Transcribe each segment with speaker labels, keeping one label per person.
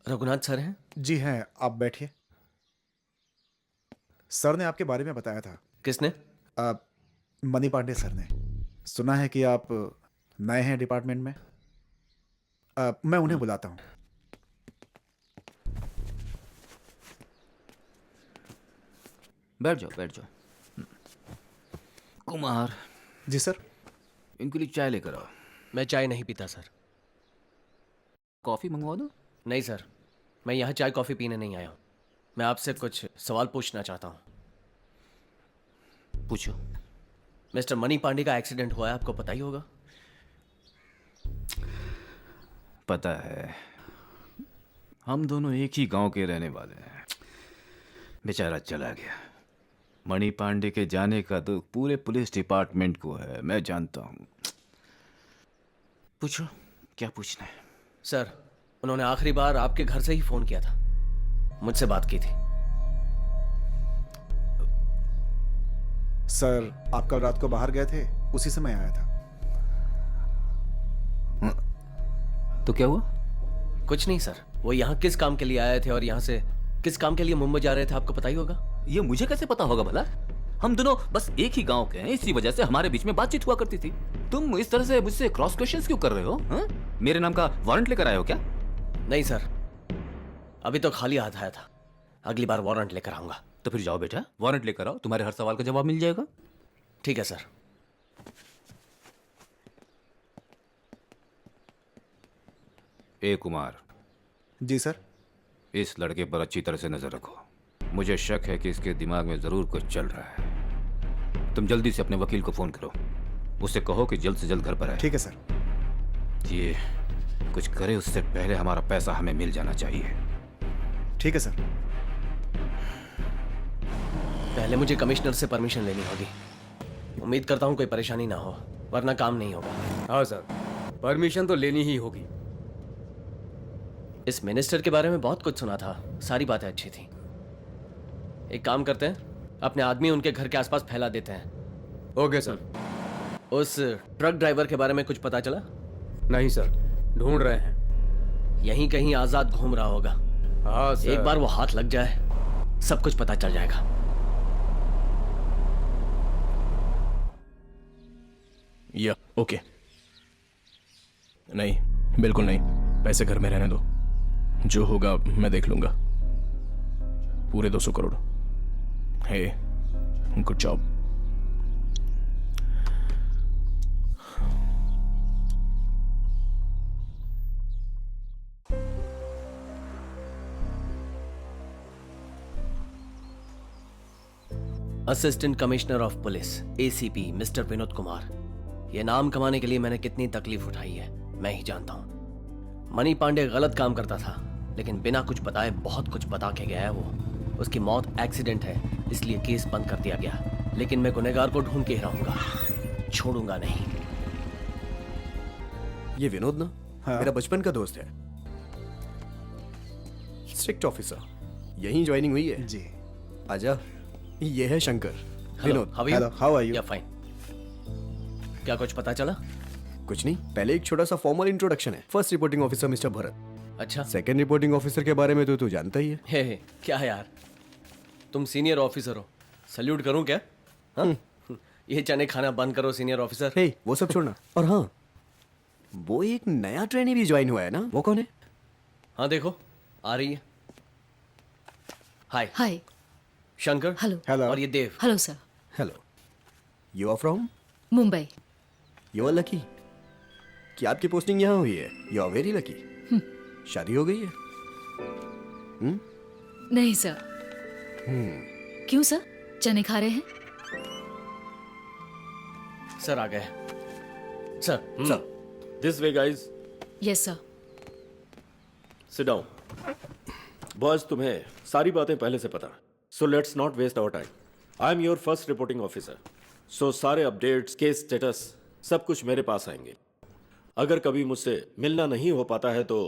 Speaker 1: Raghunath sir हैं?
Speaker 2: जी हैं, आप बैठिए। सर ने आपके बारे में बताया था।
Speaker 1: किसने?
Speaker 2: आ, मनी पांडे सर ने। सुना है कि आप नए हैं डिपार्टमेंट में। मैं उन्हें बुलाता हूँ।
Speaker 3: बैठ जाओ बैठ जाओ। कुमार,
Speaker 2: जी सर।
Speaker 3: इनके लिए चाय लेकर आओ।
Speaker 1: मैं चाय नहीं पीता सर।
Speaker 3: कॉफ़ी मंगवा दो।
Speaker 1: नहीं सर, मैं यहाँ चाय कॉफ़ी पीने नहीं आया हूँ। मैं आपसे कुछ सवाल पूछना चाहता हूँ।
Speaker 3: पूछो।
Speaker 1: मिस्टर मनी पांडे का एक्सीडेंट हुआ है, आपको पता ही होगा।
Speaker 3: पता है, हम दोनों एक ही गांव के रहने वाले हैं। बेचारा चला गया। मणि पांडे के जाने का दुख पूरे पुलिस डिपार्टमेंट को है, मैं जानता हूँ। पूछो, क्या पूछना है?
Speaker 1: सर, उन्होंने आखिरी बार आपके घर से ही फ़ोन किया था, मुझसे बात की थी।
Speaker 2: सर, आप कल रात को बाहर गए थे, उसी समय आया था।
Speaker 3: तो क्या हुआ?
Speaker 1: कुछ नहीं सर, वो यहाँ किस काम के लिए आए थे और यहाँ से किस काम के लिए मुंबई जा रहे थे, आपको पता ही होगा।
Speaker 3: ये मुझे कैसे पता होगा भला? हम दोनों बस एक ही गांव के हैं, इसी वजह से हमारे बीच में बातचीत हुआ करती थी। तुम इस तरह से मुझसे क्रॉस क्वेश्चंस क्यों कर रहे हो? हाँ? मेरे नाम का वारंट लेकर आए हो क्या?
Speaker 1: नहीं सर, अभी तो खाली हाथ आया था, अगली बार वारंट लेकर आऊँगा।
Speaker 3: तो फिर जाओ बेटा, वारंट लेकर आओ, तुम्हारे हर सवाल का जवाब मिल जाएगा।
Speaker 1: ठीक है सर।
Speaker 3: ए कुमार।
Speaker 2: जी सर।
Speaker 3: इस लड़के पर अच्छी तरह से नजर रखो। मुझे शक है कि इसके दिमाग में जरूर कुछ चल रहा है। तुम जल्दी से अपने वकील को फोन करो, उससे कहो कि जल्द से जल्द घर पर आए।
Speaker 2: ठीक है सर।
Speaker 3: ये कुछ करे उससे पहले हमारा पैसा हमें मिल जाना चाहिए।
Speaker 2: ठीक है सर।
Speaker 1: पहले मुझे कमिश्नर से परमिशन लेनी होगी। उम्मीद करता हूँ कोई परेशानी ना हो, वरना काम नहीं होगा।
Speaker 4: हाँ सर, परमिशन तो लेनी ही होगी।
Speaker 1: इस मिनिस्टर के बारे में बहुत कुछ सुना था, सारी बातें अच्छी थी। एक काम करते हैं, अपने आदमी उनके घर के आसपास फैला देते हैं।
Speaker 4: Okay sir.
Speaker 1: उस ट्रक ड्राइवर के बारे में कुछ पता चला?
Speaker 4: नहीं सर, ढूंढ रहे हैं।
Speaker 1: यहीं कहीं आजाद घूम रहा होगा।
Speaker 4: हाँ सर।
Speaker 1: एक बार वो हाथ लग जाए, सब कुछ पता चल जाएगा।
Speaker 5: या ओके। नहीं, बिल्कुल नहीं, पैसे घर में रहने दो, जो होगा मैं देख लूंगा। पूरे 200 crore. Hey, good job.
Speaker 1: Assistant commissioner of police ACP mister Vinod Kumar. यह नाम कमाने के लिए मैंने कितनी तकलीफ उठाई है मैं ही जानता हूं। मनी पांडे गलत काम करता था, लेकिन बिना कुछ बताए बहुत कुछ बता के गया है वो। उसकी मौत एक्सीडेंट है, इसलिए केस बंद कर दिया गया। लेकिन मैं गुनहगार को ढूंढ के ही रहूंगा, छोड़ूंगा नहीं।
Speaker 6: ये विनोद ना?
Speaker 2: हाँ।
Speaker 6: मेरा बचपन का दोस्त है, स्ट्रिक्ट ऑफिसर। यहीं ज्वाइनिंग हुई है।
Speaker 2: जी।
Speaker 6: आजा। ये है Shankar. Vinod.
Speaker 2: Hello, how are you?
Speaker 1: Yeah fine. क्या कुछ पता चला?
Speaker 6: कुछ नहीं, पहले एक छोटा सा फॉर्मल इंट्रोडक्शन है। First reporting officer mister Bharat.
Speaker 1: अच्छा।
Speaker 6: सेकंड रिपोर्टिंग ऑफिसर के बारे में तो तू जानता ही है।
Speaker 1: हे, क्या है यार, तुम सीनियर ऑफिसर हो, सल्यूट करूं क्या? हाँ? ये चने खाना बंद करो सीनियर ऑफिसर।
Speaker 6: हे, वो सब छोड़ना। और हाँ, वो एक नया ट्रेनी भी ज्वाइन हुआ है ना, वो कौन है?
Speaker 1: हाँ देखो, आ रही है। Hi,
Speaker 7: hi.
Speaker 1: Shankar.
Speaker 7: Hello.
Speaker 2: Hello.
Speaker 1: और ये Dev.
Speaker 7: Hello sir.
Speaker 6: Hello. You are from?
Speaker 7: Mumbai.
Speaker 6: You are lucky कि आपकी पोस्टिंग यहाँ हुई है। You are very lucky. शादी हो गई है?
Speaker 7: नहीं सर। क्यों सर, चने खा रहे हैं?
Speaker 1: सर आ गए। Sir,
Speaker 6: sir.
Speaker 8: This way, guys.
Speaker 7: Yes sir.
Speaker 8: Sit down. Boys, तुम्हें सारी बातें पहले से पता है. So let's not waste our time. I'm your first reporting officer. So सारे अपडेट्स, केस स्टेटस, सब कुछ मेरे पास आएंगे. अगर कभी मुझसे मिलना नहीं हो पाता है तो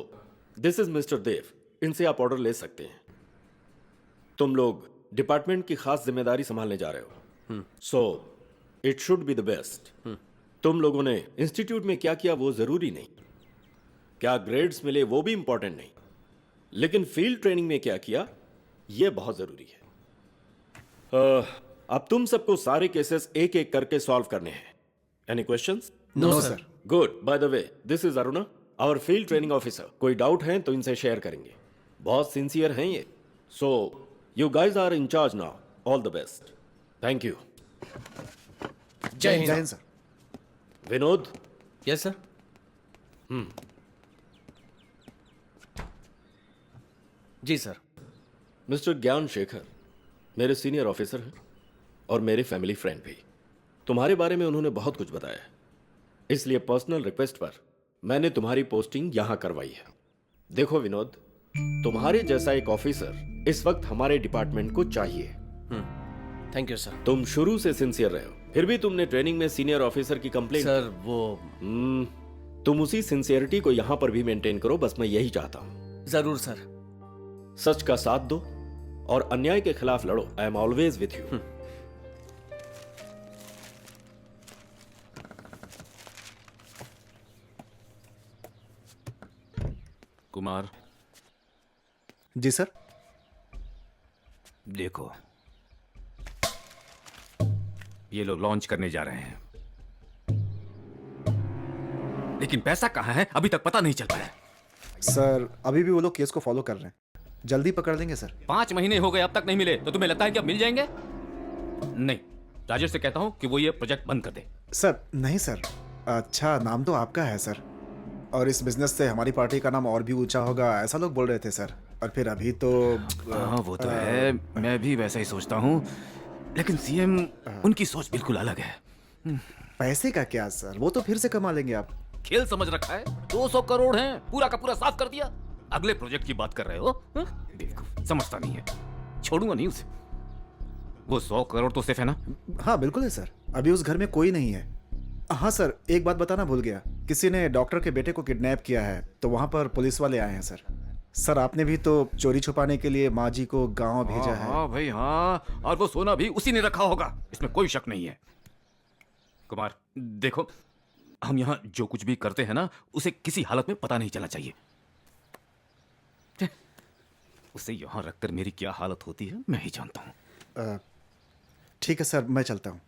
Speaker 8: दिस इज मिस्टर देव, इनसे आप ऑर्डर ले सकते हैं. तुम लोग डिपार्टमेंट की खास जिम्मेदारी संभालने जा रहे हो. So it should be the best. तुम लोगों ने इंस्टीट्यूट में क्या किया वो जरूरी नहीं, क्या ग्रेड्स मिले वो भी इंपॉर्टेंट नहीं. लेकिन फील्ड ट्रेनिंग में क्या किया यह बहुत जरूरी है। अब तुम सबको सारे केसेस एक एक करके सॉल्व करने हैं। Any questions?
Speaker 1: No sir.
Speaker 8: Good. By the way, this is Aruna, our field training officer. कोई डाउट है तो इनसे शेयर करेंगे। बहुत सिंसियर हैं ये। So you guys are in charge now. All the best. Thank you.
Speaker 1: जय
Speaker 2: जय
Speaker 1: हिंद।
Speaker 2: हिंद सर।
Speaker 8: Vinod,
Speaker 1: yes sir. जी सर।
Speaker 8: मिस्टर ज्ञान शेखर मेरे सीनियर ऑफिसर हैं और मेरे फैमिली फ्रेंड भी। तुम्हारे बारे में उन्होंने बहुत कुछ बताया, इसलिए पर्सनल रिक्वेस्ट पर मैंने तुम्हारी पोस्टिंग यहां करवाई है। देखो विनोद, तुम्हारे जैसा एक ऑफिसर इस वक्त हमारे डिपार्टमेंट को चाहिए।
Speaker 1: Thank you sir.
Speaker 8: तुम शुरू से सिंसियर रहे हो, फिर भी तुमने ट्रेनिंग में सीनियर ऑफिसर की कंप्लेंट।
Speaker 1: सर वो
Speaker 8: तुम उसी सिंसियरिटी को यहां पर भी मेंटेन करो, बस मैं यही चाहता हूं।
Speaker 1: जरूर सर।
Speaker 8: सच का साथ दो और अन्याय के खिलाफ लड़ो। I am always with you.
Speaker 3: Kumar,
Speaker 2: जी सर।
Speaker 3: देखो, ये लोग लॉन्च करने जा रहे हैं, लेकिन पैसा कहां है अभी तक पता नहीं चल पाया।
Speaker 2: सर अभी भी वो लोग केस को फॉलो कर रहे हैं, जल्दी पकड़ लेंगे सर।
Speaker 3: 5 महीने हो गए अब तक नहीं मिले, तो तुम्हें लगता है कि अब मिल जाएंगे? नहीं, राजेश से कहता हूं कि वो ये प्रोजेक्ट बंद कर दे।
Speaker 2: सर नहीं सर, अच्छा नाम तो आपका है सर, और इस बिजनेस से हमारी पार्टी का नाम और भी ऊंचा होगा ऐसा लोग बोल रहे थे सर। और फिर अभी तो
Speaker 3: हाँ वो तो है, मैं भी वैसा ही सोचता हूँ, लेकिन सीएम उनकी सोच बिल्कुल अलग है।
Speaker 2: पैसे का क्या सर, वो तो फिर से कमा लेंगे आप।
Speaker 3: खेल समझ रखा है, 200 करोड़ हैं, पूरा का पूरा साफ कर दिया। अगले प्रोजेक्ट की बात कर रहे हो? बेवकूफ, समझता नहीं है। छोड़ूंगा नहीं उसे। वो 100 करोड़ तो सिर्फ है ना?
Speaker 2: हाँ बिल्कुल है सर, अभी उस घर में कोई नहीं है। हाँ सर, एक बात बताना भूल गया, किसी ने डॉक्टर के बेटे को किडनैप किया है, तो वहाँ पर पुलिस वाले आए हैं सर। सर आपने भी तो चोरी छुपाने के लिए माँ जी को गाँव भेजा है।
Speaker 3: हाँ भाई हाँ, और वो सोना भी उसी ने रखा होगा, इसमें कोई शक नहीं है। कुमार देखो, हम यहाँ जो कुछ भी करते हैं ना, उसे किसी हालत में पता नहीं चलना चाहिए। उसे यहाँ रखकर मेरी क्या हालत होती है मैं ही जानता हूँ।
Speaker 2: ठीक है सर, मैं चलता हूँ।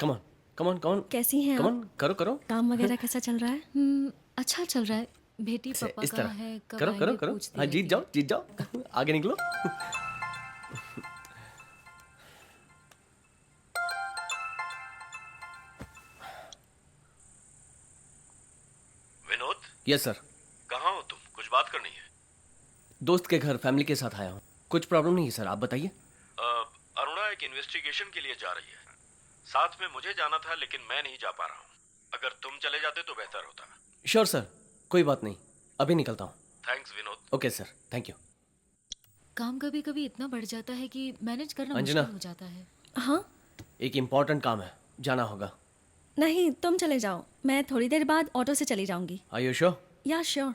Speaker 1: Come on come on come on.
Speaker 7: कैसी हैं आप?
Speaker 1: कमॉन, करो करो।
Speaker 7: काम वगैरह कैसा चल रहा है? अच्छा चल रहा है। बेटी
Speaker 1: से
Speaker 7: पापा
Speaker 1: इस
Speaker 7: कहाँ
Speaker 1: तरह
Speaker 7: है? कब
Speaker 1: करो करो
Speaker 7: आएंगे?
Speaker 1: करो।
Speaker 7: पूछती
Speaker 1: हाँ,
Speaker 7: रहती
Speaker 1: जीत जाओ जीत जाओ। आगे निकलो।
Speaker 8: Vinod,
Speaker 1: yes sir.
Speaker 8: कहाँ हो तुम? कुछ बात करनी है।
Speaker 1: दोस्त के घर फैमिली के साथ आया हूँ। कुछ प्रॉब्लम नहीं है सर, आप बताइए।
Speaker 8: अरुणा एक इन्वेस्टिगेशन के लिए जा रही है, साथ में मुझे जाना था लेकिन मैं नहीं जा पा रहा हूँ। अगर तुम चले जाते तो बेहतर होता।
Speaker 1: श्योर सर, कोई बात नहीं, अभी निकलता हूँ।
Speaker 8: Thanks Vinod.
Speaker 1: Okay sir, thank you.
Speaker 7: काम कभी कभी इतना बढ़ जाता है कि मैनेज करना
Speaker 1: अंजना।
Speaker 7: मुश्किल हो जाता है। हाँ
Speaker 1: एक इम्पोर्टेंट काम है, जाना होगा।
Speaker 9: नहीं, तुम चले जाओ, मैं थोड़ी देर बाद ऑटो से चली जाऊंगी।
Speaker 1: Are you sure?
Speaker 9: Yeah sure.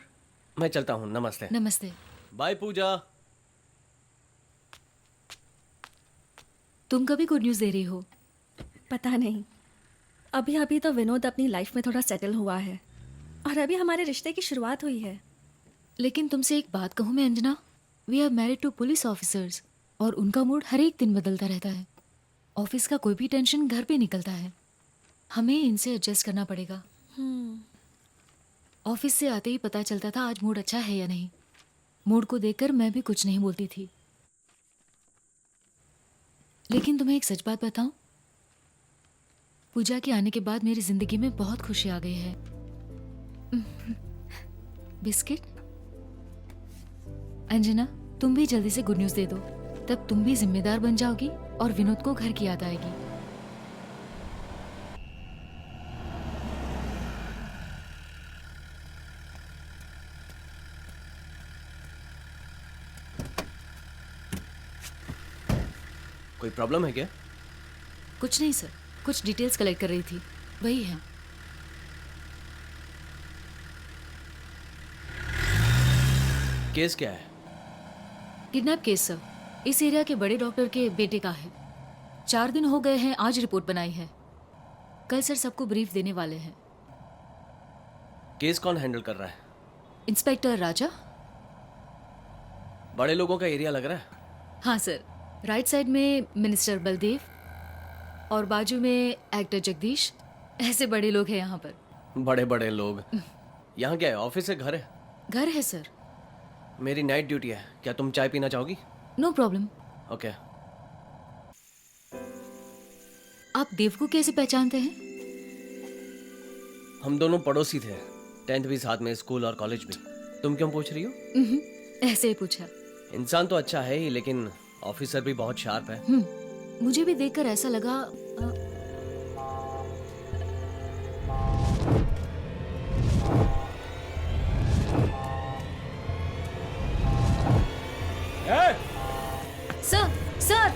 Speaker 1: मैं चलता हूँ, नमस्ते।
Speaker 7: नमस्ते।
Speaker 1: बाय पूजा।
Speaker 7: तुम कभी गुड न्यूज़ दे रही हो?
Speaker 9: पता नहीं, अभी अभी तो विनोद अपनी लाइफ में थोड़ा सेटल हुआ है और अभी हमारे रिश्ते की शुरुआत हुई है।
Speaker 7: लेकिन तुमसे एक बात कहूँ मैं Anjana, we are married to police officers और उनका मूड हर एक दिन बदलता रहता है। ऑफिस का कोई भी टेंशन घर पे निकलता है, हमें इनसे एडजस्ट करना पड़ेगा। ऑफिस से आते ही पता चलता था आज मूड अच्छा है या नहीं। मूड को देखकर मैं भी कुछ नहीं बोलती थी। लेकिन तुम्हें एक सच बात बताऊं, पूजा के आने के बाद मेरी जिंदगी में बहुत खुशी आ गई है। बिस्किट। अंजना, तुम भी जल्दी से गुड न्यूज़ दे दो, तब तुम भी जिम्मेदार बन जाओगी और विनोद को घर की याद आएगी।
Speaker 1: कोई प्रॉब्लम है क्या?
Speaker 7: कुछ नहीं सर, कुछ डिटेल्स कलेक्ट कर रही थी, वही है।
Speaker 1: केस क्या है?
Speaker 7: किडनैप केस सर, इस एरिया के बड़े डॉक्टर के बेटे का है। 4 दिन हो गए हैं, आज रिपोर्ट बनाई है। कल सर सबको ब्रीफ देने वाले हैं।
Speaker 1: केस कौन हैंडल कर रहा है?
Speaker 7: इंस्पेक्टर राजा।
Speaker 1: बड़े लोगों का एरिया लग रहा है।
Speaker 7: हाँ सर, राइट साइड में मिनिस्टर बलदेव और बाजू में एक्टर जगदीश। ऐसे बड़े लोग हैं यहाँ पर।
Speaker 1: बड़े बड़े लोग। यहाँ क्या है, ऑफिस है, घर है?
Speaker 7: घर है सर।
Speaker 1: मेरी नाइट ड्यूटी है, क्या तुम चाय पीना चाहोगी?
Speaker 7: No problem.
Speaker 1: ओके।
Speaker 7: आप देव को कैसे पहचानते हैं?
Speaker 1: हम दोनों पड़ोसी थे, 10th भी साथ में, स्कूल और कॉलेज भी। तुम क्यों पूछ रही हो?
Speaker 7: ऐसे ही पूछा।
Speaker 1: इंसान तो अच्छा है ही, लेकिन ऑफिसर भी बहुत शार्प है।
Speaker 7: मुझे भी देखकर ऐसा लगा। सर सर,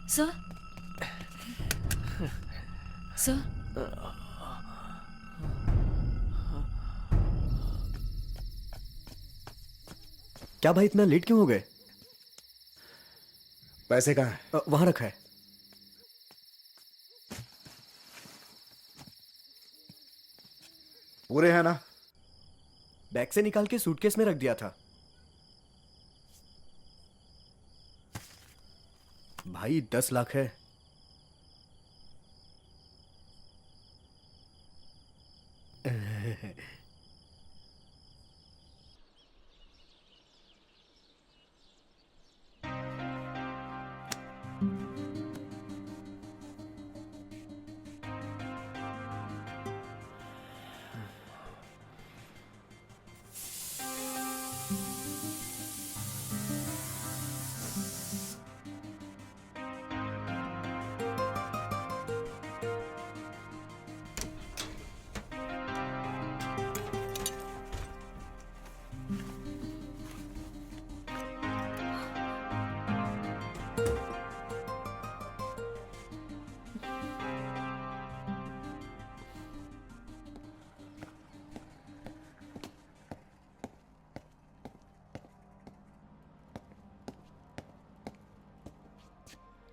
Speaker 7: सर सर,
Speaker 6: क्या भाई इतना लेट क्यों हो गए?
Speaker 2: पैसे कहाँ है?
Speaker 6: वहां रखा है।
Speaker 2: पूरे हैं ना?
Speaker 6: बैग से निकाल के सूटकेस में रख दिया था। भाई 10 लाख है।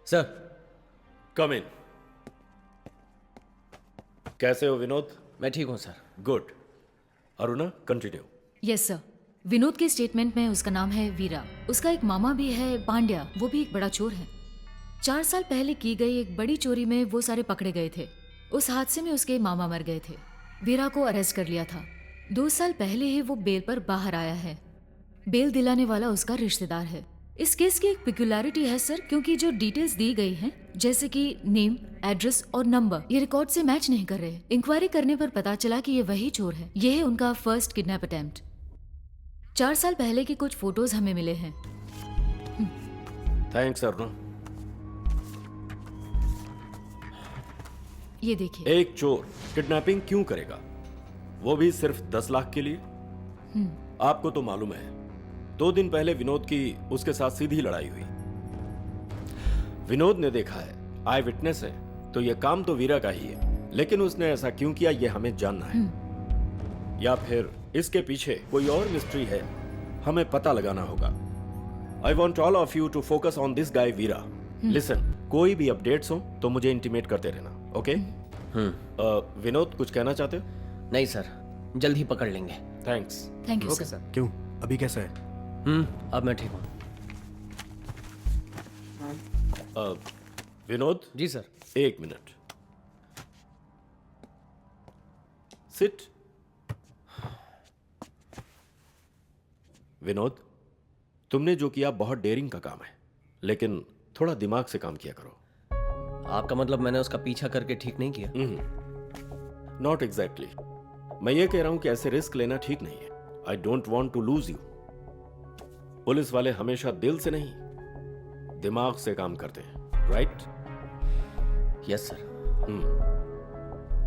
Speaker 1: सर।
Speaker 8: कम इन। कैसे हो विनोद?
Speaker 1: मैं ठीक हूँ sir.
Speaker 8: Good. Aruna, continue.
Speaker 7: Yes sir. Vinod के स्टेटमेंट में उसका नाम है वीरा। उसका एक मामा भी है पांड्या, वो भी एक बड़ा चोर है। 4 साल पहले की गई एक बड़ी चोरी में वो सारे पकड़े गए थे। उस हादसे में उसके मामा मर गए थे। वीरा को अरेस्ट कर लिया था। 2 साल पहले ही वो बेल पर बाहर आया है। बेल दिलाने वाला उसका रिश्तेदार है। इस केस की एक पिक्युलरिटी है सर, क्योंकि जो डिटेल्स दी गई हैं जैसे कि नेम, एड्रेस और नंबर, ये रिकॉर्ड से मैच नहीं कर रहे। इंक्वायरी करने पर पता चला कि ये वही चोर है। ये है उनका फर्स्ट किडनैप अटेम्प्ट। 4 साल पहले के कुछ फोटोज हमें मिले हैं।
Speaker 8: थैंक्स अरुण।
Speaker 7: ये देखिए।
Speaker 8: एक चोर किडनैपिंग क्यों करेगा, वो भी सिर्फ 10 लाख के लिए? आपको तो मालूम है 2 दिन पहले विनोद की उसके साथ सीधी लड़ाई हुई। विनोद ने देखा है, आई विटनेस है, तो ये काम तो वीरा का ही है, लेकिन उसने ऐसा क्यों किया ये हमें जानना है। या फिर इसके पीछे कोई और मिस्ट्री है, हमें पता लगाना होगा। I want all of you to focus on this guy Veera. Listen, कोई भी अपडेट्स हो तो मुझे इंटीमेट करते रहना, ओके? विनोद कुछ कहना चाहते हो?
Speaker 1: नहीं सर, जल्द ही पकड़ लेंगे।
Speaker 8: Thanks.
Speaker 7: Thank you
Speaker 4: okay
Speaker 7: sir.
Speaker 4: Sir.
Speaker 6: क्यों, अभी कैसा है?
Speaker 1: अब मैं ठीक हूँ।
Speaker 8: Vinod
Speaker 1: ji sir.
Speaker 8: 1 minute, sit. Vinod, तुमने जो किया बहुत डेयरिंग का काम है, लेकिन थोड़ा दिमाग से काम किया करो।
Speaker 1: आपका मतलब मैंने उसका पीछा करके ठीक नहीं किया?
Speaker 8: Not exactly. मैं ये कह रहा हूं कि ऐसे रिस्क लेना ठीक नहीं है। I don't want to lose you. Police वाले हमेशा दिल से नहीं, दिमाग से काम करते हैं, राइट?
Speaker 1: Yes sir.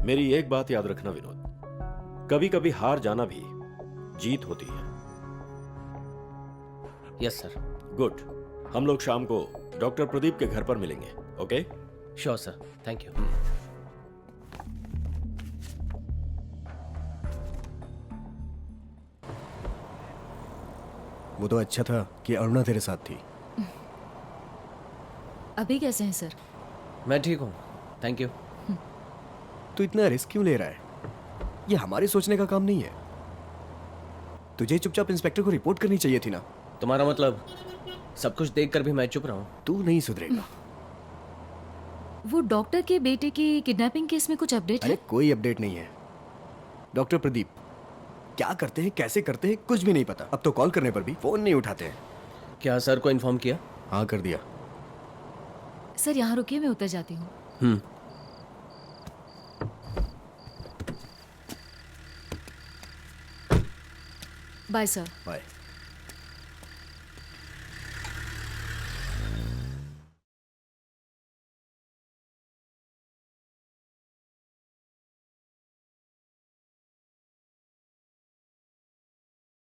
Speaker 8: मेरी एक बात याद रखना विनोद, कभी कभी हार जाना भी जीत होती है।
Speaker 1: Yes sir.
Speaker 8: गुड। हम लोग शाम को डॉक्टर प्रदीप के घर पर मिलेंगे, okay?
Speaker 1: Sure sir, thank you.
Speaker 6: वो तो अच्छा था कि अरुणा तेरे साथ थी।
Speaker 7: अभी कैसे हैं सर?
Speaker 1: मैं ठीक हूँ, थैंक यू।
Speaker 6: तू इतना रिस्क क्यों ले रहा है? ये हमारे सोचने का काम नहीं है। तुझे चुपचाप इंस्पेक्टर को रिपोर्ट करनी चाहिए थी ना।
Speaker 1: तुम्हारा मतलब सब कुछ देखकर भी मैं चुप रहा हूँ?
Speaker 6: तू नहीं सुधरेगा।
Speaker 7: वो डॉक्टर के बेटे की किडनैपिंग केस में कुछ अपडेट
Speaker 6: अरे
Speaker 7: है?
Speaker 6: कोई अपडेट नहीं है। डॉक्टर प्रदीप क्या करते हैं, कैसे करते हैं, कुछ भी नहीं पता। अब तो कॉल करने पर भी फोन नहीं उठाते हैं।
Speaker 1: क्या सर को इन्फॉर्म किया?
Speaker 6: हाँ कर दिया।
Speaker 7: सर यहाँ रुकिए, मैं उतर जाती हूँ। Bye sir.
Speaker 6: बाय।